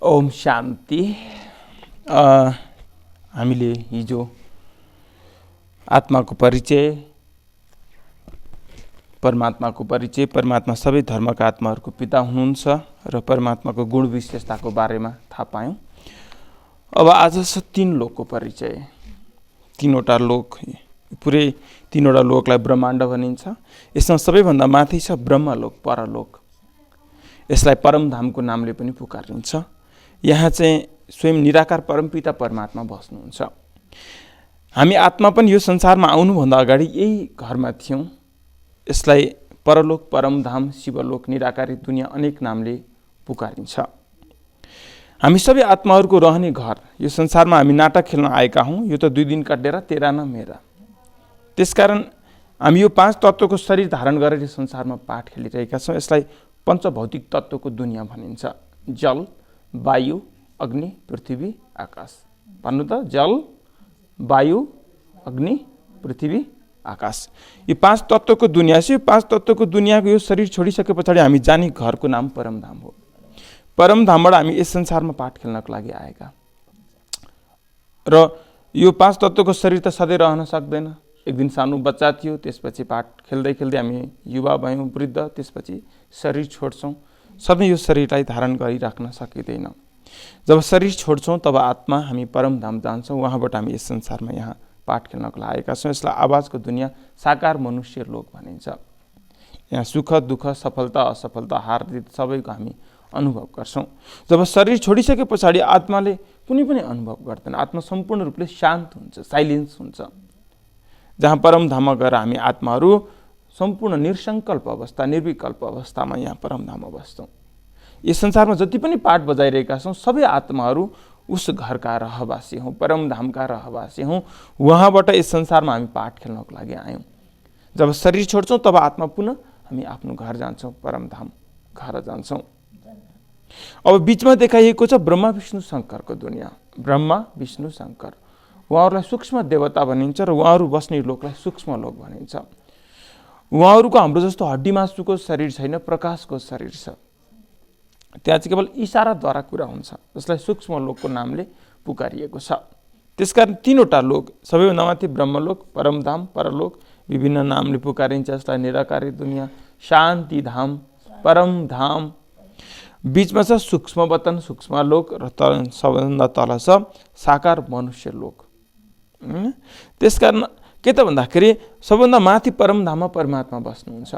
ओम शान्ति। हामीले हिजो आत्माको परिचय, परमात्माको परिचय, परमात्मा सबै धर्मका आत्माहरूको पिता हुनुहुन्छ र परमात्माको गुण विशेषताको बारेमा थाहा पायौँ। अब आज छ तीन लोकको परिचय। तीनवटा लोक, पुरै तीनवटा लोकलाई ब्रह्माण्ड भनिन्छ। यसमा सबैभन्दा माथि छ ब्रह्मलोक, परलोक। यसलाई परमधामको नामले पनि पुकारिन्छ। यहाँ चाहिँ स्वयं निराकार परमपिता परमात्मा बस्नुहुन्छ। हामी आत्मा पनि यो संसारमा आउनुभन्दा अगाडि यही घरमा थियौँ। यसलाई परलोक, परमधाम, शिवलोक, निराकारी दुनियाँ अनेक नामले पुकारिन्छ। हामी सबै आत्माहरूको रहने घर। यो संसारमा हामी नाटक खेल्न आएका हौँ। यो त 2 दिनका डेरा, तेरा न मेरा। त्यसकारण हामी यो 5 तत्त्वको शरीर धारण गरेर संसारमा पाठ खेलिरहेका छौँ। यसलाई पञ्चभौतिक तत्त्वको दुनियाँ भनिन्छ। जल, वायु, अग्नि, पृथ्वी, आकाश। भन्नु त, जल, वायु, अग्नि, पृथ्वी, आकाश। यो 5 तत्त्वको दुनियाँ छ। यो 5 तत्त्वको दुनियाँको यो शरीर छोडिसके पछाडि हामी जाने घरको नाम परमधाम हो। परमधामबाट हामी यस संसारमा पाठ खेल्नको लागि आएका। र यो 5 तत्त्वको शरीर त सधैँ रहन सक्दैन। एक दिन सानो बच्चा थियो, त्यसपछि पाठ खेल्दै खेल्दै हामी युवा भयौँ, वृद्ध, त्यसपछि शरीर छोड्छौँ। सधैँ यो शरीरलाई धारण गरिराख्न सकिँदैन। जब शरीर छोड्छौँ तब आत्मा हामी परमधाम जान्छौँ। वहाँबाट हामी यस संसारमा यहाँ पाठ खेल्नको लागि आएका छौँ। यसलाई आवाजको दुनियाँ, साकार मनुष्य लोक भनिन्छ। यहाँ सुख, दुःख, सफलता, असफलता, हार जित सबैको हामी अनुभव गर्छौँ। जब शरीर छोडिसके पछाडि आत्माले कुनै पनि अनुभव गर्दैन। आत्मा सम्पूर्ण रूपले शान्त हुन्छ, साइलेन्स हुन्छ। जहाँ परमधाममा गएर हामी आत्माहरू सम्पूर्ण निसङ्कल्प अवस्था, निर्विकल्प अवस्थामा यहाँ परमधाममा बस्छौँ। यस संसारमा जति पनि पाठ बजाइरहेका छौँ सबै आत्माहरू उस घरका रहवासी हौँ, परमधामका रहवासी हौँ। उहाँबाट यस संसारमा हामी पाठ खेल्नको लागि आयौँ। जब शरीर छोड्छौँ तब आत्मा पुनः हामी आफ्नो घर जान्छौँ, परमधाम घर जान्छौँ। अब बिचमा देखाइएको छ ब्रह्मा विष्णु शङ्करको दुनियाँ। ब्रह्मा विष्णु शङ्कर, उहाँहरूलाई सूक्ष्म देवता भनिन्छ र उहाँहरू बस्ने लोकलाई सूक्ष्म लोक भनिन्छ। उहाँहरूको हाम्रो जस्तो हड्डी मासुको शरीर छैन, प्रकाशको शरीर छ। त्यहाँ चाहिँ केवल इसाराद्वारा कुरा हुन्छ, जसलाई सूक्ष्म लोकको नामले पुकारिएको छ। त्यसकारण तीनवटा लोक, सबैभन्दा माथि ब्रह्मलोक, परमधाम, परलोक, विभिन्न नामले पुकारिन्छ। यसलाई निराकारी दुनियाँ, शान्तिधाम, परमधाम। बिचमा छ सूक्ष्म वतन, सूक्ष्म लोक र सबैभन्दा तल छ साकार मनुष्य लोक। त्यसकारण के त भन्दाखेरि सबभन्दा माथि परमधाममा परमात्मा बस्नुहुन्छ।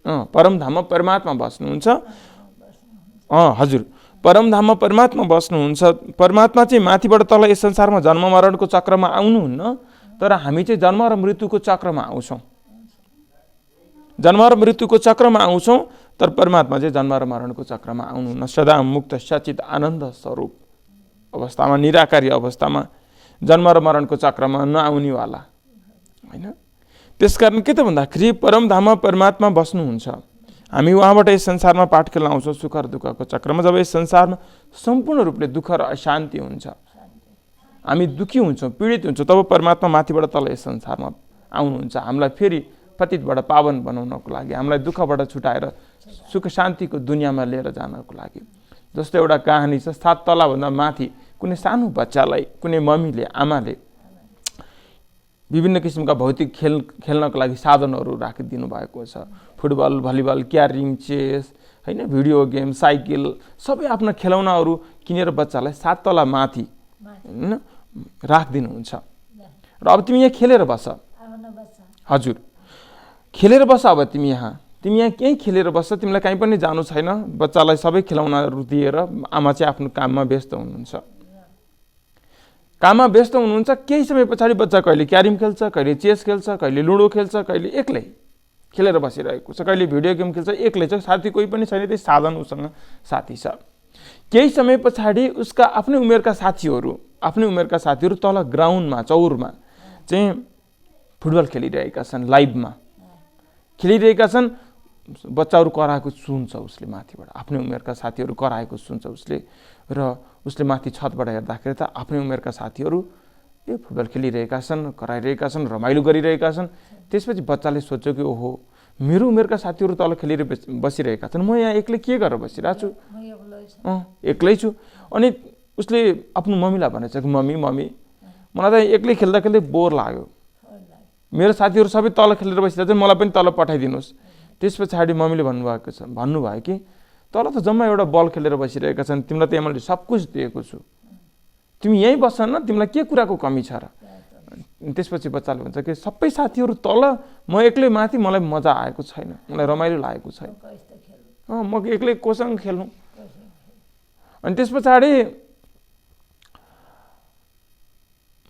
परमधाममा परमात्मा बस्नुहुन्छ। हजुर, परमधाममा परमात्मा बस्नुहुन्छ। परमात्मा चाहिँ माथिबाट तल यस संसारमा जन्म मरणको चक्रमा आउनुहुन्न, तर हामी चाहिँ जन्म र मृत्युको चक्रमा आउँछौँ। जन्म र मृत्युको चक्रमा आउँछौँ, तर परमात्मा चाहिँ जन्म र मरणको चक्रमा आउनुहुन्न। सदा मुक्त सचित आनन्द स्वरूप अवस्थामा, निराकारी अवस्थामा, जन्म र मरणको चक्रमा नआउनेवाला होइन। त्यसकारण के त भन्दाखेरि परमधाममा परमात्मा बस्नुहुन्छ। हामी उहाँबाट यस संसारमा पाठ खेल्न आउँछौँ सुख र दुःखको चक्रमा। जब यस संसारमा सम्पूर्ण रूपले दुःख र अशान्ति हुन्छ, हामी दुःखी हुन्छौँ, पीडित हुन्छौँ, तब परमात्मा माथिबाट तल यस संसारमा आउनुहुन्छ हामीलाई फेरि पतितबाट पावन बनाउनको लागि, हामीलाई दुःखबाट छुटाएर सुख शान्तिको दुनियाँमा लिएर जानको लागि। जस्तो एउटा कहानी छ, 7 तलाभन्दा माथि कुनै सानो बच्चालाई कुनै मम्मीले, आमाले विभिन्न किसिमका भौतिक खेल्नको लागि साधनहरू राखिदिनु भएको छ। फुटबल, भलिबल, क्यारिम, चेस होइन, भिडियो गेम, साइकल, सबै आफ्ना खेलौनाहरू किनेर बच्चालाई 7 तला माथि होइन राखिदिनुहुन्छ। र अब तिमी यहाँ खेलेर बस। हजुर, खेलेर बस। अब तिमी यहाँ कहीँ खेलेर बस्छ, तिमीलाई कहीँ पनि जानु छैन। बच्चालाई सबै खेलौनाहरू दिएर आमा चाहिँ आफ्नो काममा व्यस्त हुनुहुन्छ। काममा व्यस्त हुनुहुन्छ। केही समय पछाडि बच्चा कहिले क्यारिम खेल्छ, कहिले चेस खेल्छ, कहिले लुडो खेल्छ, कहिले एक्लै खेलेर बसिरहेको छ, कहिले भिडियो गेम खेल्छ, एक्लै छ, साथी कोही पनि छैन, त्यही साधन उसँग साथी छ। केही समय पछाडि उसका आफ्नै उमेरका साथीहरू तल ग्राउन्डमा, चौरमा चाहिँ फुटबल खेलिरहेका छन्, लाइभमा खेलिरहेका छन्। बच्चाहरू कराएको सुन्छ उसले माथिबाट, आफ्नै उमेरका साथीहरू कराएको सुन्छ उसले, र उसले माथि छतबाट हेर्दाखेरि त आफ्नै उमेरका साथीहरू फुटबल खेलिरहेका छन्, कराइरहेका छन्, रमाइलो गरिरहेका छन्। त्यसपछि बच्चाले सोच्यो कि ओहो, मेरो उमेरका साथीहरू तल खेलेर बसिरहेका छन्, म यहाँ एक्लै के गरेर बसिरहेको छु, एक्लै छु। अनि उसले आफ्नो मम्मीलाई भनेछ कि मम्मी मलाई त एक्लै खेल्दा खेल्दै बोर लाग्यो, मेरो साथीहरू सबै तल खेलेर बसिरहेको छ, मलाई पनि तल पठाइदिनुहोस्। त्यस पछाडि मम्मीले भन्नुभयो कि तल त जम्मा एउटा बल खेलेर बसिरहेका छन्, तिमीलाई त मैले सब कुछ दिएको छु, तिमी यहीँ बस्छ न, तिमीलाई के कुराको कमी छ र। त्यसपछि बच्चाले भन्छ कि सबै साथीहरू तल, म एक्लै माथि, मलाई मजा आएको छैन, मलाई रमाइलो लागेको छैन, म एक्लै कोसँग खेल्नु। अनि त्यस पछाडि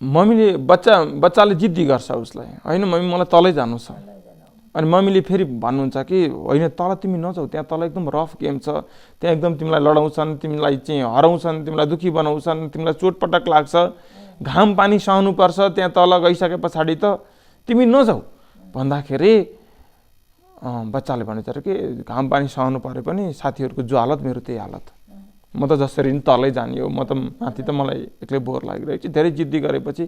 मम्मीले बच्चाले जिद्दी गर्छ उसलाई, होइन मम्मी मलाई तलै जानु छ। अनि मम्मीले फेरि भन्नुहुन्छ कि होइन तल तिमी नजाऊ, त्यहाँ तल एकदम रफ गेम छ, त्यहाँ एकदम तिमीलाई लडाउँछन्, तिमीलाई चाहिँ हराउँछन्, तिमीलाई दुःखी बनाउँछन्, तिमीलाई चोटपटक लाग्छ, घाम पानी सहनुपर्छ, त्यहाँ तल गइसके पछाडि त तिमी नजाऊ भन्दाखेरि बच्चाले भनेछ कि घाम पानी सहनु परे पनि साथीहरूको जो हालत मेरो त्यही हालत, म त जसरी नि तलै जाने हो, म त माथि त मलाई एक्लै बोर लागिरहेको छ। धेरै जिद्दी गरेपछि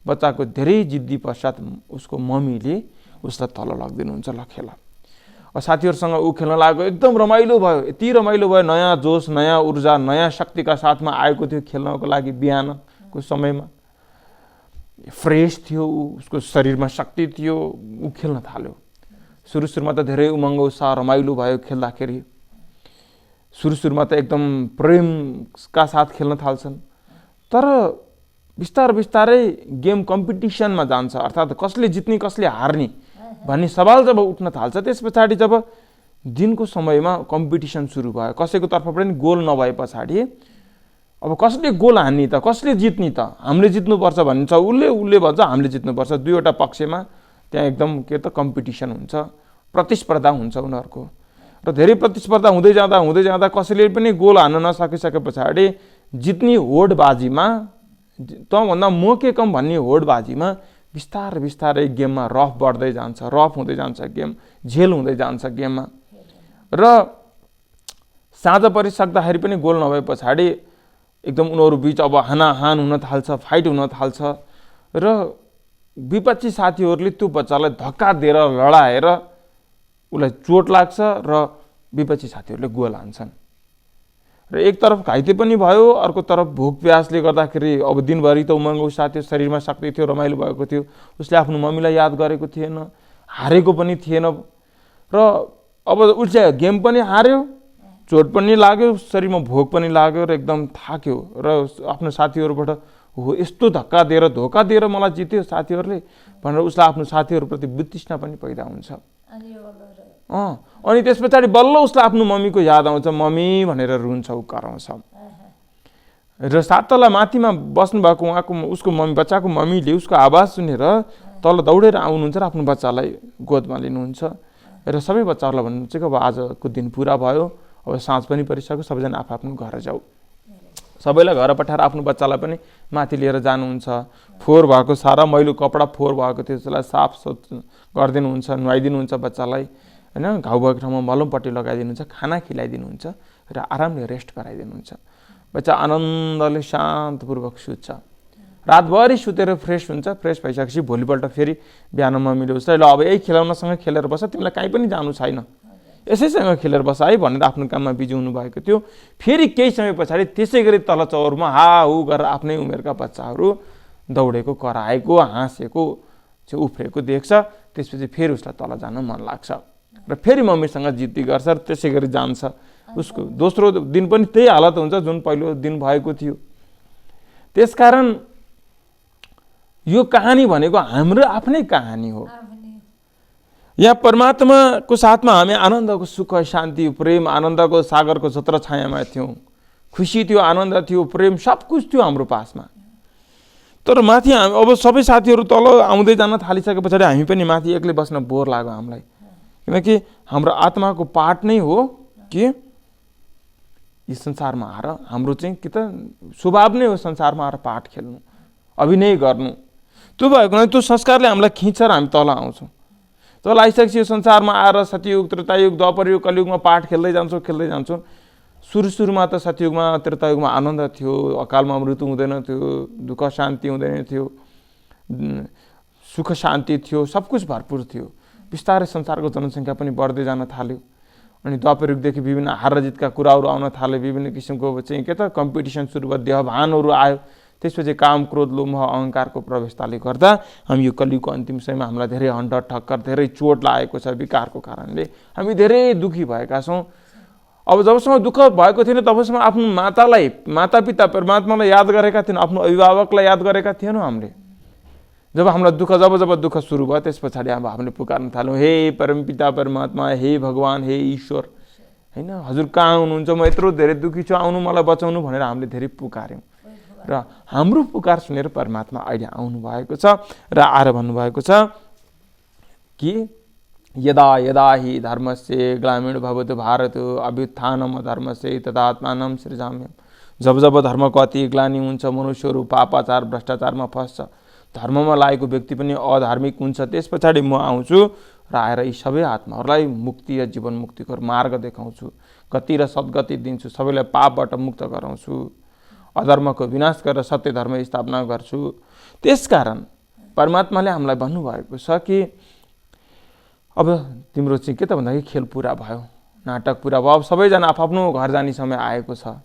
बच्चाको धेरै जिद्दी पश्चात उसको मम्मीले उसलाई तल लगिदिनुहुन्छ, ल खेल। साथीहरूसँग ऊ खेल्न लाग्यो, एकदम रमाइलो भयो, यति रमाइलो भयो, नयाँ जोस, नयाँ ऊर्जा, नयाँ शक्तिका साथमा आएको थियो खेल्नको लागि। बिहानको समयमा फ्रेस थियो, उसको शरीरमा शक्ति थियो, ऊ खेल्न थाल्यो। सुरुमा त धेरै उमङ्ग उत्साह रमाइलो भयो खेल्दाखेरि, सुरुमा त एकदम प्रेमका साथ खेल्न थाल्छन्। तर बिस्तारै गेम कम्पिटिसनमा जान्छ, अर्थात् कसले जित्ने कसले हार्ने भन्ने सवाल जब उठ्न थाल्छ, त्यस पछाडि जब दिनको समयमा कम्पिटिसन सुरु भयो, कसैको तर्फबाट नि गोल नभए पछाडि अब कसले गोल हान्ने त, कसले जित्ने त, हामीले जित्नुपर्छ भन्छ, उसले भन्छ हामीले जित्नुपर्छ। दुईवटा पक्षमा त्यहाँ एकदम के त कम्पिटिसन हुन्छ, प्रतिस्पर्धा हुन्छ उनीहरूको। र धेरै प्रतिस्पर्धा हुँदै जाँदा कसैले पनि गोल हान्न नसकिसके पछाडि जित्ने होडबाजीमा, तँभन्दा म के कम भन्ने होडबाजीमा बिस्तारै गेममा रफ बढ्दै जान्छ, रफ हुँदै जान्छ गेम, झेल हुँदै जान्छ गेममा। र साँझ परिसक्दाखेरि पनि गोल नभए पछाडि एकदम उनीहरू बिच अब हानाहान हुन थाल्छ, फाइट हुन थाल्छ। र विपक्षी साथीहरूले त्यो बच्चालाई धक्का दिएर लडाएर उसलाई चोट लाग्छ र विपक्षी साथीहरूले गोल हान्छन्। र एक तरफ घाइते पनि भयो, अर्को तरफ भोक प्यासले गर्दाखेरि अब दिनभरि त उमङ्ग उत्साह थियो, शरीरमा शक्ति थियो, रमाइलो भएको थियो, उसले आफ्नो मम्मीलाई याद गरेको थिएन, हारेको पनि थिएन। र अब उसले गेम पनि हार्यो, चोट पनि लाग्यो, शरीरमा भोक पनि लाग्यो र एकदम थाक्यो। र आफ्नो साथीहरूबाट हो यस्तो धोका दिएर मलाई जित्यो साथीहरूले भनेर उसलाई आफ्नो साथीहरूप्रति वितृष्णा पनि पैदा हुन्छ। अनि त्यस पछाडि बल्ल उसलाई आफ्नो मम्मीको याद आउँछ, मम्मी भनेर रुन्छ, ऊ कराउँछ। र सात तला माथिमा बस्नुभएको उसको मम्मी, बच्चाको मम्मीले उसको आवाज सुनेर तल दौडेर आउनुहुन्छ र आफ्नो बच्चालाई गोदमा लिनुहुन्छ। र सबै बच्चाहरूलाई भन्नुहुन्छ कि अब आजको दिन पुरा भयो, अब साँझ पनि परिसक्यो, सबैजना आफ्नो घर जाऊ। सबैलाई घर पठाएर आफ्नो बच्चालाई पनि माथि लिएर जानुहुन्छ। फोहोर भएको सारा मैलो कपडा फोहोर भएको थियो, त्यसलाई साफ गरिदिनुहुन्छ, नुहाइदिनुहुन्छ बच्चालाई, होइन, घाउ भएको ठाउँमा मलमपट्टि लगाइदिनुहुन्छ, खाना खिलाइदिनुहुन्छ र आरामले रेस्ट गराइदिनुहुन्छ। बच्चा आनन्दले शान्तपूर्वक सुत्छ। रातभरि सुतेर फ्रेस हुन्छ। फ्रेस भइसकेपछि भोलिपल्ट फेरि बिहान मम्मीले उसलाई ल अब यही खेलौनासँग खेलेर बस, तिमीलाई कहीँ पनि जानु छैन, यसैसँग खेलेर बस है भनेर आफ्नो काममा बिजी हुनुभएको थियो। फेरि केही समय पछाडि त्यसै गरी तल चौरमा हाउ गरेर आफ्नै उमेरका बच्चाहरू दौडेको, कराएको, हाँसेको, उफ्रेको देख्छ। त्यसपछि फेरि उसलाई तल जान मन लाग्छ र फेरि मम्मीसँग जिद्दी गर्छ र त्यसै गरी जान्छ। उसको दोस्रो दिन पनि त्यही हालत हुन्छ जुन पहिलो दिन भएको थियो। त्यसकारण यो कहानी भनेको हाम्रो आफ्नै कहानी हो। यहाँ परमात्माको साथमा हामी आनन्दको सुख, शान्ति, प्रेम, आनन्दको सागरको छत्र छायामा थियौँ। खुसी थियो, आनन्द थियो, प्रेम, सब कुछ थियो हाम्रो पासमा। तर माथि अब सबै साथीहरू तल आउँदै जान थालिसके पछाडि हामी पनि माथि एक्लै बस्न बोर लाग्यो हामीलाई। किनकि हाम्रो आत्माको पाठ नै हो कि यस संसारमा आएर हाम्रो चाहिँ कि त स्वभाव नै हो संसारमा आएर पाठ खेल्नु, अभिनय गर्नु। त्यो भएको हुनाले त्यो संस्कारले हामीलाई खिचेर हामी तल आउँछौँ। तल आइसकेपछि यो संसारमा आएर सत्ययुग, त्रेतायुग, द्वापरयुग, कलियुगमा पाठ खेल्दै जान्छौँ। सुरुमा त सत्ययुगमा, त्रेतायुगमा आनन्द थियो, अकालमा मृत्यु हुँदैन थियो, दुःख शान्ति हुँदैन थियो, सुख शान्ति थियो, सब कुछ भरपुर थियो। बिस्तारै संसारको जनसङ्ख्या पनि बढ्दै जान थाल्यो। अनि द्वापर युगदेखि विभिन्न हार जितका कुराहरू आउन थाले, विभिन्न किसिमको चाहिँ के त कम्पिटिसन सुरु भयो, देहभानहरू आयो। त्यसपछि काम, क्रोध, लोभ, अहङ्कारको प्रवेशताले गर्दा हामी यो कलियुगको अन्तिम समयमा हामीलाई धेरै हन्टर ठक्कर, धेरै चोट लागेको छ विकारको कारणले। हामी धेरै दुःखी भएका छौँ। अब जबसम्म दुःख भएको थिएन तबसम्म आफ्नो मातापिता परमात्मालाई याद गरेका थिएनौँ, आफ्नो अभिभावकलाई याद गरेका थिएनौँ हामीले। जब हामीलाई जब दुःख सुरु भयो त्यस पछाडि अब हामीले पुकार्न थाल्यौँ, हे परमपिता परमात्मा, हे भगवान्, हे ईश्वर, होइन हजुर कहाँ हुनुहुन्छ, म यत्रो धेरै दुःखी छु, आउनु मलाई बचाउनु भनेर हामीले धेरै पुकार्यौँ। र हाम्रो पुकार सुनेर परमात्मा अहिले आउनु भएको छ र आएर भन्नुभएको छ कि यदा यदा हि धर्मस्य ग्लामीण भवतु भारत अभ्युत्थानम धर्मस्य तदात्मानं सृजाम्यहम्। जब जब धर्मको अति ग्लानि हुन्छ, मनुष्यहरू पापाचार भ्रष्टाचारमा फस्छ, धर्ममा लागेको व्यक्ति पनि अधार्मिक हुन्छ, त्यस पछाडि म आउँछु र आएर यी सबै आत्माहरूलाई मुक्ति र जीवन मुक्तिको मार्ग देखाउँछु, गति र सद्गति दिन्छु, सबैलाई पापबाट मुक्त गराउँछु, अधर्मको विनाश गरेर सत्य धर्म स्थापना गर्छु। त्यसकारण परमात्माले हामीलाई भन्नुभएको छ कि अब तिम्रो चाहिँ के त भन्दाखेरि खेल पुरा भयो, नाटक पुरा भयो, अब सबैजना आफ्नो घर जाने समय आएको छ।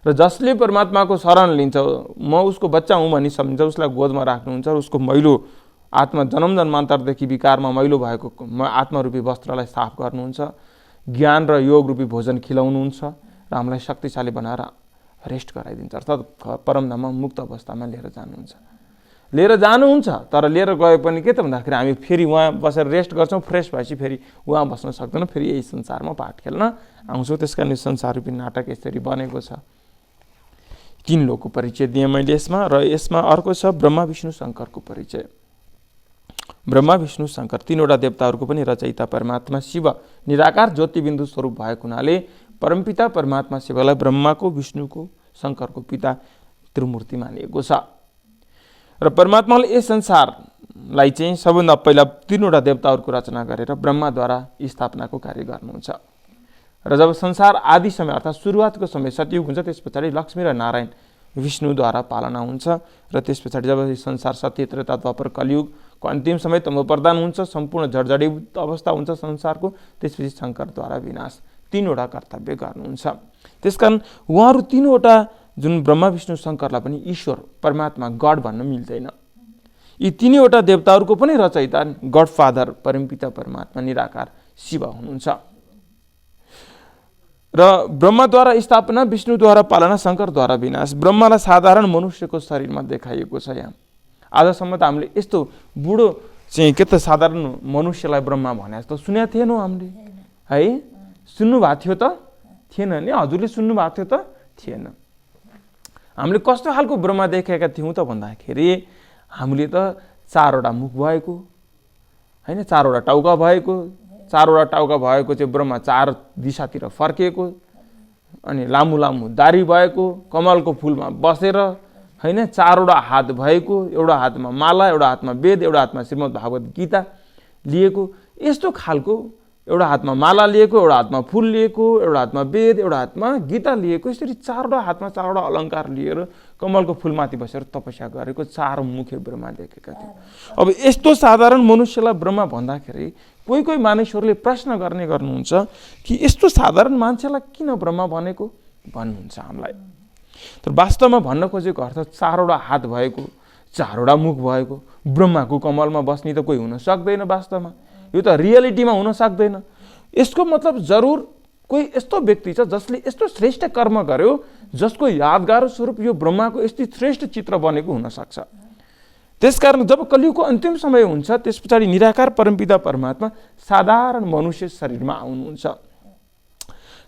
र जसले परमात्माको शरण लिन्छ, म उसको बच्चा हुँ भनी सम्झिन्छ, उसलाई गोदमा राख्नुहुन्छ र उसको मैलो आत्मा जन्म जन्मान्तरदेखि विकारमा मैलो भएको आत्मारूपी वस्त्रलाई साफ गर्नुहुन्छ, ज्ञान र योग रूपी भोजन खिलाउनुहुन्छ र हामीलाई शक्तिशाली बनाएर रेस्ट गराइदिन्छ, अर्थात् परमधाममा मुक्त अवस्थामा लिएर जानुहुन्छ। तर लिएर गए पनि के त भन्दाखेरि हामी फेरि उहाँ बसेर रेस्ट गर्छौँ, फ्रेस भएपछि फेरि उहाँ बस्न सक्दैनौँ, फेरि यही संसारमा पाठ खेल्न आउँछौँ। त्यस कारण संसाररूपी नाटक यसरी बनेको छ। 3 लोकको परिचय दिएँ मैले यसमा, र यसमा अर्को छ ब्रह्मा विष्णु शङ्करको परिचय। ब्रह्मा विष्णु शङ्कर 3वटा देवताहरूको पनि रचयिता परमात्मा शिव निराकार ज्योतिबिन्दु स्वरूप भएको हुनाले परमपिता परमात्मा शिवलाई ब्रह्माको, विष्णुको, शङ्करको पिता त्रिमूर्ति मानिएको छ। र परमात्माले यस संसारलाई चाहिँ सबभन्दा पहिला 3वटा देवताहरूको रचना गरेर ब्रह्माद्वारा स्थापनाको कार्य गर्नुहुन्छ। र जब संसार आदि समय अर्थात् सुरुवातको समय सतयुग हुन्छ, त्यस पछाडि लक्ष्मी र नारायण विष्णुद्वारा पालना हुन्छ। र त्यस पछाडि जब संसार सत्य त्रेता द्वापर कलियुगको अन्तिम समय तमो प्रदान हुन्छ, सम्पूर्ण जडजडीभूत अवस्था हुन्छ संसारको, त्यसपछि शङ्करद्वारा विनाश। 3वटा कर्तव्य गर्नुहुन्छ। त्यसकारण उहाँहरू 3वटा जुन ब्रह्मा विष्णु शङ्करलाई पनि ईश्वर परमात्मा गड भन्न मिल्दैन। यी 3वटा देवताहरूको पनि रचयिता गड फादर परमपिता परमात्मा निराकार शिव हुनुहुन्छ। र ब्रह्माद्वारा स्थापना, विष्णुद्वारा पालना, शङ्करद्वारा विनाश। ब्रह्मालाई साधारण मनुष्यको शरीरमा देखाइएको छ। यहाँ आजसम्म त हामीले यस्तो बुढो चाहिँ के त साधारण मनुष्यलाई ब्रह्मा भने जस्तो सुनेको थिएनौँ हामीले, है? सुन्नुभएको थियो त थिएन नि? हजुरले सुन्नुभएको थियो त थिएन? हामीले कस्तो खालको ब्रह्मा देखेका थियौँ त भन्दाखेरि हामीले त 4वटा मुख भएको, होइन, 4वटा टाउका भएको, 4वटा टाउका भएको चाहिँ ब्रह्मा 4 दिशातिर फर्किएको, अनि लामो लामो दारी भएको, कमलको फुलमा बसेर, होइन, 4वटा हात भएको, एउटा हातमा माला, एउटा हातमा वेद, एउटा हातमा श्रीमद् भागवत गीता लिएको, यस्तो खालको एउटा हातमा माला लिएको, एउटा हातमा फुल लिएको, एउटा हातमा वेद, एउटा हातमा गीता लिएको, यसरी 4वटा हातमा 4वटा अलङ्कार लिएर कमलको फुलमाथि बसेर तपस्या गरेको 4 मुखे ब्रह्मा देखेका थियौँ। अब यस्तो साधारण मनुष्यलाई ब्रह्मा भन्दाखेरि कोही कोही मानिसहरूले प्रश्न गर्नुहुन्छ कि यस्तो साधारण मान्छेलाई किन ब्रह्मा भनेको भन्नुहुन्छ हामीलाई। तर वास्तवमा भन्न खोजेको अर्थ 4वटा हात भएको, 4वटा मुख भएको ब्रह्माको कमलमा बस्ने त कोही हुन सक्दैन। वास्तवमा यो त रियालिटीमा हुन सक्दैन। यसको मतलब जरुर कोही यस्तो व्यक्ति छ जसले यस्तो श्रेष्ठ कर्म गर्यो जसको यादगार स्वरूप यो ब्रह्माको यस्तो श्रेष्ठ चित्र बनेको हुन सक्छ। त्यसकारण जब कलियुगको अन्तिम समय हुन्छ त्यस पछाडि निराकार परमपिता परमात्मा साधारण मनुष्य शरीरमा आउनुहुन्छ।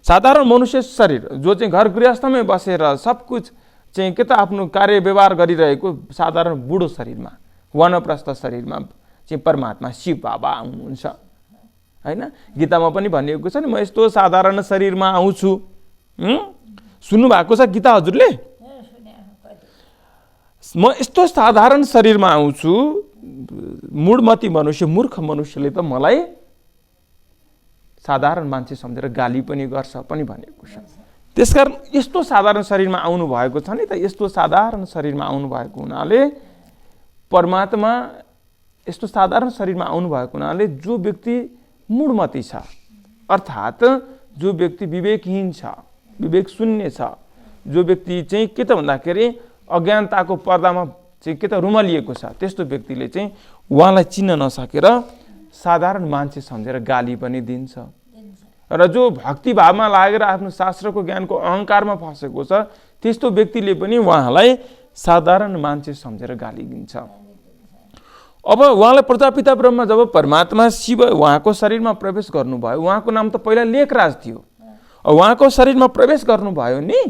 साधारण मनुष्य शरीर जो चाहिँ घर गृहस्थमै बसेर सब कुछ चाहिँ के त आफ्नो कार्य व्यवहार गरिरहेको साधारण बुढो शरीरमा, वानप्रस्थ शरीरमा चाहिँ परमात्मा शिव बाबा आउनुहुन्छ, हैन? गीतामा पनि भनिएको छ नि, म यस्तो साधारण शरीरमा आउँछु। सुन्नु भएको छ गीता हजुरले? म यस्तो साधारण शरीरमा आउँछु, मूढमती मनुष्य, मूर्ख मनुष्यले त मलाई साधारण मान्छे सम्झेर गाली पनि गर्छ पनि भनेको छ। त्यसकारण यस्तो साधारण शरीरमा आउनु भएको छ नि त, यस्तो साधारण शरीरमा आउनु भएको हुनाले परमात्मा यस्तो साधारण शरीरमा आउनुभएको हुनाले जो व्यक्ति मूढमती छ, अर्थात् जो व्यक्ति विवेकहीन छ, विवेक शून्य छ, जो व्यक्ति चाहिँ के त भन्दाखेरि अज्ञानताको पर्दामा चाहिँ के त रुमलिएको छ, त्यस्तो व्यक्तिले चाहिँ उहाँलाई चिन्न नसकेर साधारण मान्छे सम्झेर गाली पनि दिन्छ। र जो भक्तिभावमा लागेर आफ्नो शास्त्रको ज्ञानको अहङ्कारमा फसेको छ, त्यस्तो व्यक्तिले पनि उहाँलाई साधारण मान्छे सम्झेर गाली दिन्छ। अब उहाँलाई प्रजापिता ब्रह्मा जब परमात्मा शिव उहाँको शरीरमा प्रवेश गर्नुभयो, उहाँको नाम त पहिला लेखराज थियो, उहाँको शरीरमा प्रवेश गर्नुभयो नि,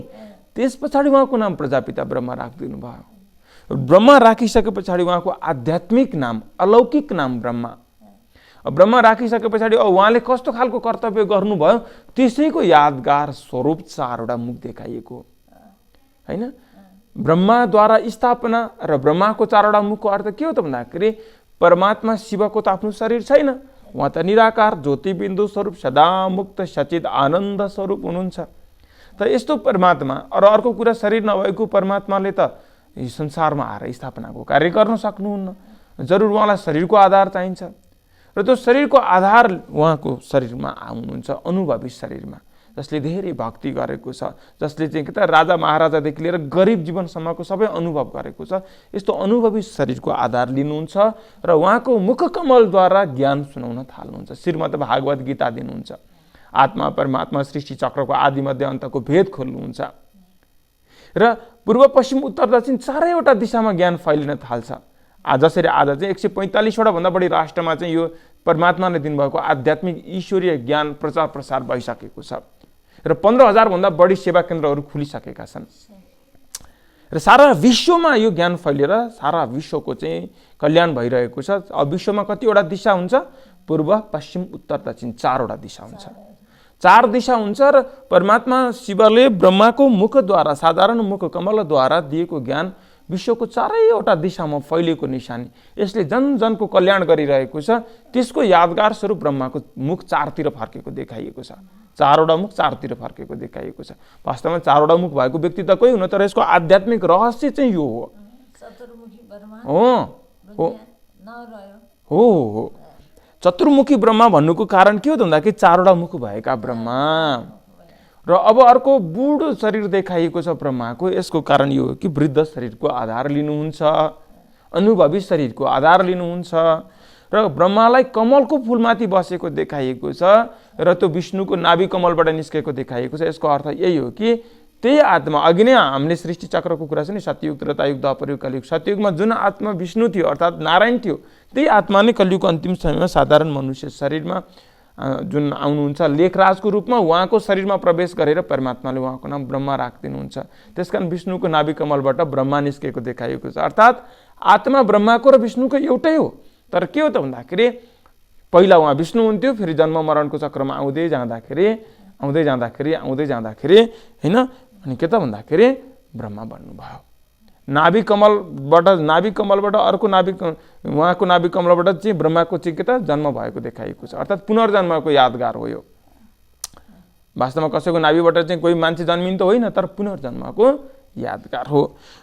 त्यस पछाडि उहाँको नाम प्रजापिता ब्रह्मा राखिदिनु भयो। ब्रह्मा राखिसके पछाडि उहाँको आध्यात्मिक नाम, अलौकिक नाम ब्रह्मा। ब्रह्मा राखिसके पछाडि उहाँले कस्तो खालको कर्तव्य गर्नुभयो त्यसैको यादगार स्वरूप 4वटा मुख देखाइएको हैन। ब्रह्माद्वारा स्थापना र ब्रह्माको 4वटा मुखको अर्थ के हो त भन्दाखेरि परमात्मा शिवको त आफ्नो शरीर छैन, उहाँ त निराकार ज्योति बिन्दु स्वरूप सदा मुक्त सचित आनन्द स्वरूप हुनुहुन्छ। त यस्तो परमात्मा र अर्को कुरा शरीर नभएको परमात्माले त संसारमा आएर स्थापनाको कार्य गर्न सक्नुहुन्न, जरुर उहाँलाई शरीरको आधार चाहिन्छ। र त्यो शरीरको आधार उहाँको शरीरमा आउनुहुन्छ, अनुभवी शरीरमा, जसले धेरै भक्ति गरेको छ, जसले चाहिँ के त राजा महाराजादेखि लिएर गरिब जीवनसम्मको सबै अनुभव गरेको छ, यस्तो अनुभवी शरीरको आधार लिनुहुन्छ र उहाँको मुखकमलद्वारा ज्ञान सुनाउन थाल्नुहुन्छ। श्रीमद् भागवत गीता दिनुहुन्छ, आत्मा परमात्मा सृष्टि चक्रको आदि मध्य अन्तको भेद खोल्नुहुन्छ र पूर्व पश्चिम उत्तर दक्षिण 4वटा दिशामा ज्ञान फैलिन थाल्छ। जसरी आज चाहिँ 145वटा भन्दा बढी राष्ट्रमा चाहिँ यो परमात्माले दिनुभएको आध्यात्मिक ईश्वरीय ज्ञान प्रचार प्रसार भइसकेको छ र 15,000 भन्दा बढी सेवा केन्द्रहरू खुलिसकेका छन् र सारा विश्वमा यो ज्ञान फैलिएर सारा विश्वको चाहिँ कल्याण भइरहेको छ। अब विश्वमा कतिवटा दिशा हुन्छ? पूर्व पश्चिम उत्तर दक्षिण 4वटा दिशा हुन्छ, 4 दिशा हुन्छ र परमात्मा शिवले ब्रह्माको मुखद्वारा, साधारण मुख कमलद्वारा दिएको ज्ञान विश्वको 4वटा दिशामा फैलिएको निशानी, यसले जनजनको कल्याण गरिरहेको छ। त्यसको यादगार स्वरूप ब्रह्माको मुख 4तिर फर्केको देखाइएको छ, 4वटा मुख 4तिर फर्केको देखाइएको छ। वास्तवमा 4वटा मुख भएको व्यक्ति त कोही हुन, तर यसको आध्यात्मिक रहस्य चाहिँ यो हो। हो चतुर्मुखी ब्रह्मा भन्नुको कारण के हो त भन्दाखेरि 4वटा मुख भएका ब्रह्मा। र अब अर्को बुढो शरीर देखाइएको छ ब्रह्माको, यसको कारण यो हो कि वृद्ध शरीरको आधार लिनुहुन्छ, अनुभवी शरीरको आधार लिनुहुन्छ र ब्रह्मालाई कमलको फूलमाथि बसेको देखाइएको छ र त्यो विष्णुको नाभि कमलबाट निस्केको देखाइएको छ। यसको अर्थ यही हो कि त्यही आत्मा, अघि नै हामीले सृष्टि चक्रको कुरा छ नि, सत्ययुग, त्रेतायुग, द्वापरयुग, कलियुग। सत्ययुगमा जुन आत्मा विष्णु थियो अर्थात् नारायण थियो, त्यही आत्मा नै कलियुगको अन्तिम समयमा साधारण मनुष्य शरीरमा जुन आउनुहुन्छ लेखराजको रूपमा, उहाँको शरीरमा प्रवेश गरेर परमात्माले उहाँको नाम ब्रह्मा राखिदिनुहुन्छ। त्यसकारण विष्णुको नाभि कमलबाट ब्रह्मा निस्केको देखाइएको छ। अर्थात् आत्मा ब्रह्माको र विष्णुको एउटै हो, तर के हो त भन्दाखेरि पहिला उहाँ विष्णु हुन्थ्यो, फेरि जन्म मरणको चक्रमा आउँदै जाँदाखेरि हैन, अनि के त भन्दाखेरि ब्रह्मा बन्नुभयो। नाभि कमलबाट अर्को उहाँको नाभि कमलबाट चाहिँ ब्रह्माको चाहिँ के त जन्म भएको देखाइएको छ। अर्थात् पुनर्जन्मको यादगार हो यो। वास्तवमा कसैको नाभिबाट चाहिँ कोही मान्छे जन्मिन त होइन, तर पुनर्जन्मको यादगार हो।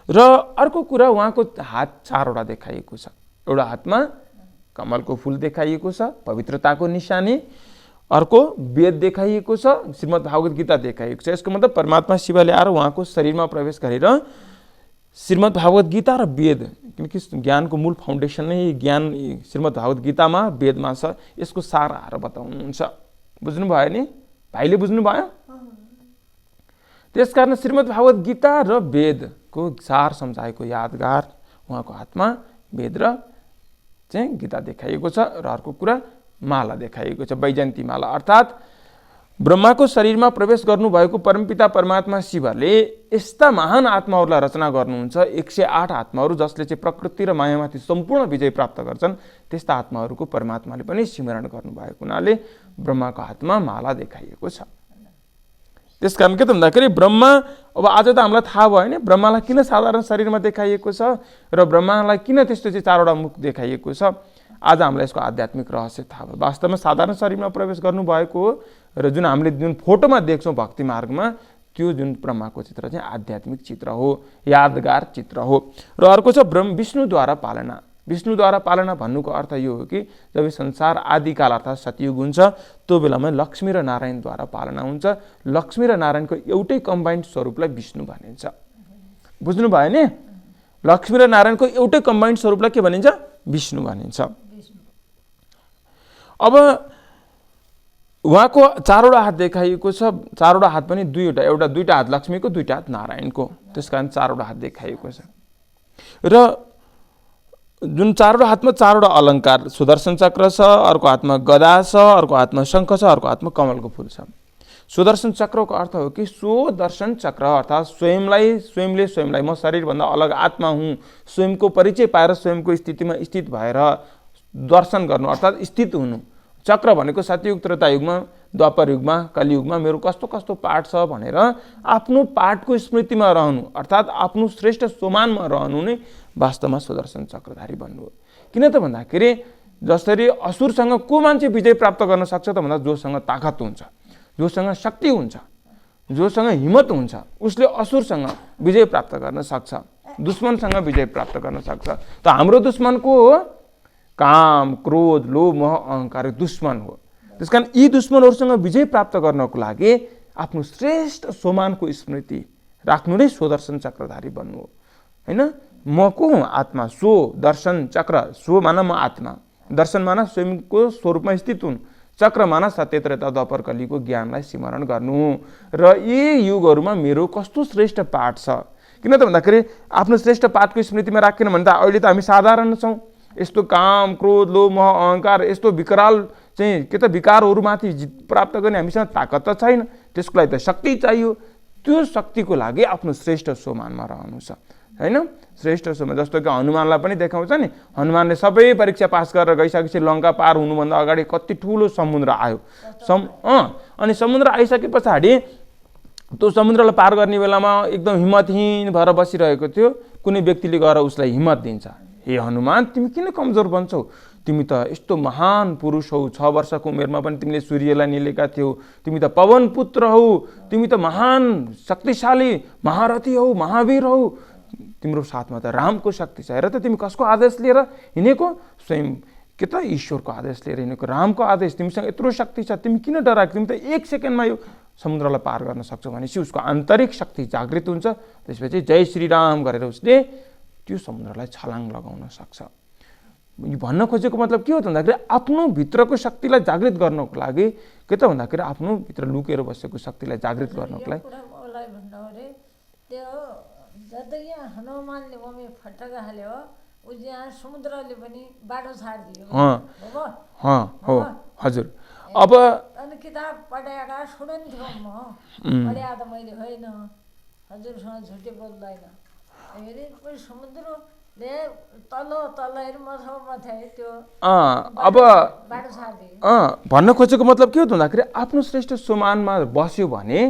र अर्को कुरा उहाँको हात 4वटा देखाइएको छ। एउटा हातमा कमलको फूल देखाइएको छ, पवित्रताको निशानी। अर्को वेद देखाइएको छ, श्रीमद् भागवत गीता देखाइएको छ। यसको मतलब परमात्मा शिवले आएर उहाँको शरीरमा प्रवेश गरेर श्रीमद् भागवत गीता र वेद, किनकि ज्ञानको मूल फाउन्डेसन नै ज्ञान श्रीमद् भागवत गीतामा वेदमा छ, यसको सार आएर बताउनुहुन्छ। बुझ्नुभयो नि भाइले, बुझ्नुभयो? त्यसकारण श्रीमद् भागवत गीता र वेदको सार सम्झाएको यादगार उहाँको हातमा वेद र चाहिँ गीता देखाइएको छ। र अर्को कुरा माला देखाइएको छ, वैजयन्ती माला। अर्थात् ब्रह्माको शरीरमा प्रवेश गर्नुभएको परमपिता परमात्मा शिवले यस्ता महान आत्माहरूलाई रचना गर्नुहुन्छ, 108 आत्माहरू जसले चाहिँ प्रकृति र मायामाथि सम्पूर्ण विजय प्राप्त गर्छन्। त्यस्ता आत्माहरूको परमात्माले पनि स्मरण गर्नुभएको हुनाले ब्रह्माको हातमा माला देखाइएको छ। त्यसकारण के त भन्दाखेरि ब्रह्मा, अब आज त हामीलाई थाहा भयो नि ब्रह्मालाई किन साधारण शरीरमा देखाइएको छ र ब्रह्मालाई किन त्यस्तो चाहिँ 4वटा मुख देखाइएको छ। आज हामीलाई यसको आध्यात्मिक रहस्य थाहा भयो। वास्तवमा साधारण शरीरमा प्रवेश गर्नुभएको हो र जुन फोटोमा देख्छौँ भक्ति मार्गमा, त्यो जुन ब्रह्माको चित्र चाहिँ आध्यात्मिक चित्र हो, यादगार चित्र हो। र अर्को छ विष्णुद्वारा पालना। विष्णुद्वारा पालना भन्नुको अर्थ यो हो कि जब संसार आदिकाल अर्थात् सतयुग हुन्छ त्यो बेलामा लक्ष्मी र नारायणद्वारा पालना हुन्छ। लक्ष्मी र नारायणको एउटै कम्बाइन्ड स्वरूपलाई विष्णु भनिन्छ। बुझ्नु भयो नि? लक्ष्मी र नारायणको एउटै कम्बाइन्ड स्वरूपलाई के भनिन्छ? विष्णु भनिन्छ। अब उहाँको चारवटा हात देखाइएको छ। चारवटा हात पनि दुईटा हात लक्ष्मीको, दुईटा हात नारायणको, त्यसकारण चारवटा हात देखाइएको छ। र जुन चारवटा हातमा चारवटा अलङ्कार, सुदर्शन चक्र छ, अर्को हातमा गदा छ, अर्को हातमा शङ्ख छ, अर्को हातमा कमलको फूल छ। सुदर्शन चक्रको अर्थ हो कि स्वदर्शन चक्र अर्थात् स्वयंले स्वयंलाई म शरीरभन्दा अलग आत्मा हुँ, स्वयंको परिचय पाएर स्वयंको स्थितिमा स्थित भएर दर्शन गर्नु अर्थात् स्थित हुनु। चक्र भनेको सतयुग, त्रेतायुगमा, द्वापर युगमा, कलियुगमा मेरो कस्तो कस्तो पाठ छ भनेर आफ्नो पाठको स्मृतिमा रहनु अर्थात् आफ्नो श्रेष्ठ सोमानमा रहनु नै वास्तवमा सुदर्शन चक्रधारी बन्नु हो। किन त भन्दाखेरि जसरी असुरसँग को मान्छे विजय प्राप्त गर्न सक्छ त भन्दा जोसँग ताकत हुन्छ, जोसँग शक्ति हुन्छ, जोसँग हिम्मत हुन्छ उसले असुरसँग विजय प्राप्त गर्न सक्छ, दुश्मनसँग विजय प्राप्त गर्न सक्छ। त हाम्रो दुश्मन को हो? काम, क्रोध, लोभ, मोह, अहंकार दुश्मन हो। त्यसकारण यी दुश्मनहरूसँग विजय प्राप्त गर्नको लागि आफ्नो श्रेष्ठ सोमानको स्मृति राख्नु नै सुदर्शन चक्रधारी बन्नु हो। हैन? म को हुँ? आत्मा। सो दर्शन चक्र, सो माना म आत्मा, दर्शन माना स्वयंको स्वरूपमा स्थित हुनु, चक्र माना सत्य त्रेता द्वापर कलिको ज्ञानलाई स्मरण गर्नु। र यी युगहरूमा मेरो कस्तो श्रेष्ठ पाठ छ। किन त भन्दाखेरि आफ्नो श्रेष्ठ पाठको स्मृतिमा राखेन भने त अहिले त हामी साधारण छौँ। यस्तो काम, क्रोध, लोभ, मोह, अहंकार यस्तो विकराल चाहिँ के त विकारहरूमाथि जित प्राप्त गर्ने हामीसँग ताकत त छैन। त्यसको लागि त शक्ति चाहियो। त्यो शक्तिको लागि आफ्नो श्रेष्ठ सोमानमा रहनु छ। हैन? श्रेष्ठ सोमान जस्तो कि हनुमानलाई पनि देखाउँछ नि, हनुमानले सबै परीक्षा पास गरेर गइसकेपछि लङ्का पार हुनुभन्दा अगाडि कति ठुलो समुद्र आयो। अनि समुद्र आइसके पछाडि त्यो समुद्रलाई पार गर्ने बेलामा एकदम हिम्मतहीन भएर बसिरहेको थियो। कुनै व्यक्तिले गएर उसलाई हिम्मत दिन्छ, हे हनुमान तिमी किन कमजोर बन्छौ? तिमी त यस्तो महान पुरुष हौ, 6 वर्षको उमेरमा पनि तिमीले सूर्यलाई निलेका थियौ, तिमी त पवन पुत्र हौ, तिमी त महान शक्तिशाली महारथी हौ, महावीर हौ, तिम्रो साथमा त रामको शक्ति छ। हेर त तिमी कसको आदेश लिएर हिँडेको? स्वयं के त ईश्वरको आदेश लिएर हिँडेको, रामको आदेश। तिमीसँग यत्रो शक्ति छ, तिमी किन डराएको? तिमी त 1 सेकेन्डमा यो समुद्रलाई पार गर्न सक्छौ भनेपछि उसको आन्तरिक शक्ति जागृत हुन्छ। त्यसपछि जय श्री राम गरेर उसले त्यो समुद्रलाई छलाङ लगाउन सक्छ। भन्न खोजेको मतलब के हो त भन्दाखेरि आफ्नो भित्रको शक्तिलाई जागृत गर्नको लागि के त भन्दाखेरि आफ्नो भित्र लुकेर बसेको शक्तिलाई जागृत गर्नको लागि जति यहाँ हनुमानले मम्मी फटका हाल्यो उस यहाँ समुद्रले पनि बाटो छाडिदियो। हो हजुर। अब अनि किताब पढेका सुन्थ्यो म पढ्या त मैले होइन हजुरसँग झुटे बोल्दैन। हेरे कोही समुद्रले तल हेर मथाइ त्यो अब बाटो छाडिदियो। भन्न खोजेको मतलब के हो त भन्दाखेरि आफ्नो श्रेष्ठ सोमानमा बस्यो भने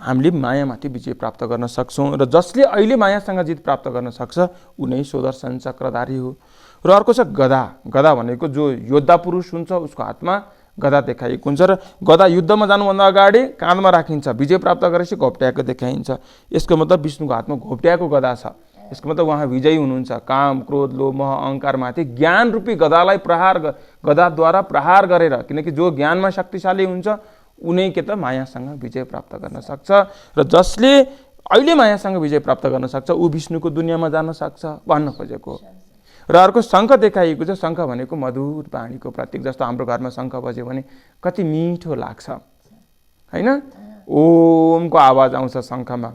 हामीले मायामाथि विजय प्राप्त गर्न सक्छौँ। र जसले अहिले मायासँग जित प्राप्त गर्न सक्छ ऊ नै सुदर्शन चक्रधारी हो। र अर्को छ गदा। गदा भनेको जो योद्धा पुरुष हुन्छ उसको हातमा गदा देखाइएको हुन्छ र गदा युद्धमा जानुभन्दा अगाडि काँधमा राखिन्छ। विजय प्राप्त गरेपछि घोप्ट्याएको देखाइन्छ। यसको मतलब विष्णुको हातमा घोप्ट्याएको गदा छ। यसको मतलब उहाँ विजयी हुनुहुन्छ। काम, क्रोध, लोभ, मोह, अहंकारमाथि ज्ञान रूपी गदालाई गदाद्वारा प्रहार गरेर, किनकि जो ज्ञानमा शक्तिशाली हुन्छ उनै के त मायासँग विजय प्राप्त गर्न सक्छ। र जसले अहिले मायासँग विजय प्राप्त गर्न सक्छ ऊ विष्णुको दुनियाँमा जान सक्छ भन्न खोजेको। र अर्को शङ्ख देखाइएको छ। शङ्ख भनेको मधुर वाणीको प्रतीक। जस्तो हाम्रो घरमा शङ्ख बज्यो भने कति मिठो लाग्छ हैन? ओमको आवाज आउँछ शङ्खमा।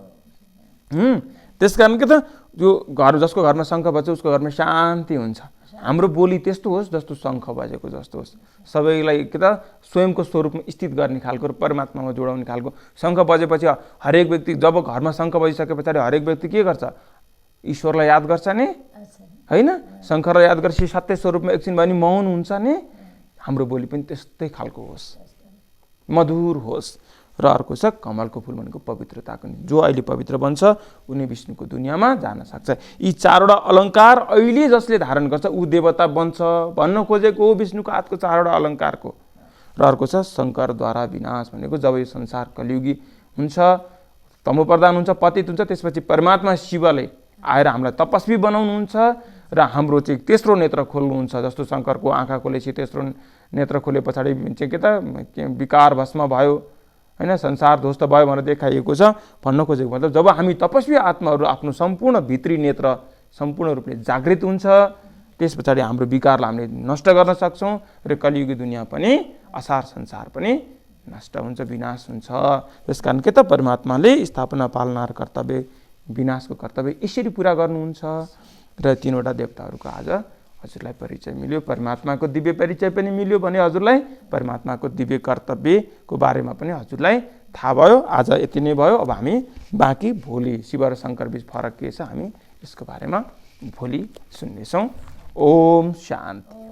त्यसकारण के त जो जसको घरमा शङ्ख बज्छ उसको घरमा शान्ति हुन्छ। हाम्रो बोली त्यस्तो होस् जस्तो शङ्ख बजेको जस्तो होस्। सबैलाई के त स्वयंको स्वरूपमा स्थित गर्ने खालको र परमात्मामा जोडाउने खालको। शङ्ख बजेपछि हरेक व्यक्ति जब घरमा शङ्ख बजिसके पछाडि हरेक व्यक्ति के गर्छ? ईश्वरलाई याद गर्छ नि हैन? शङ्खलाई याद गरेपछि सत्य स्वरूपमा एकछिन भए नि मौन हुन्छ नि। हाम्रो बोली पनि त्यस्तै खालको होस्, मधुर होस्। र अर्को छ कमलको फूल भनेको पवित्रताको नि। जो अहिले पवित्र बन्छ उनी विष्णुको दुनियाँमा जान सक्छ। यी चारवटा अलङ्कार अहिले जसले धारण गर्छ ऊ देवता बन्छ भन्न खोजेको हो विष्णुको हातको चारवटा अलङ्कारको। र अर्को छ शङ्करद्वारा विनाश भनेको जब यो संसार कलियुगी हुन्छ, तमोप्रधान हुन्छ, पतित हुन्छ, त्यसपछि परमात्मा शिवले आएर हामीलाई तपस्वी बनाउनुहुन्छ र हाम्रो चाहिँ तेस्रो नेत्र खोल्नुहुन्छ। जस्तो शङ्करको आँखा खोलेपछि तेस्रो नेत्र खोले पछाडि चाहिँ के त विकार भस्म भयो होइन, संसार ध्वस्त भयो भनेर देखाइएको छ। भन्न खोजेको मतलब जब हामी तपस्वी आत्माहरू आफ्नो सम्पूर्ण भित्री नेत्र सम्पूर्ण रूपले जागृत हुन्छ त्यस पछाडि हाम्रो विकारलाई हामीले नष्ट गर्न सक्छौँ र कलियुगी दुनियाँ पनि असार संसार पनि नष्ट हुन्छ, विनाश हुन्छ। त्यस कारण के त परमात्माले स्थापना पालना र कर्तव्य विनाशको कर्तव्य यसरी पुरा गर्नुहुन्छ र तीनवटा देवताहरूको आज हजुरलाई परिचय मिल्यो। परमात्माको दिव्य परिचय पनि मिल्यो भने हजुरलाई परमात्माको दिव्य कर्तव्यको बारेमा पनि हजुरलाई थाहा भयो। आज यति नै भयो। अब हामी बाँकी भोलि शिव र शङ्कर बीच फरक के छ हामी यसको बारेमा भोलि सुन्नेछौँ। ओम शान्ति।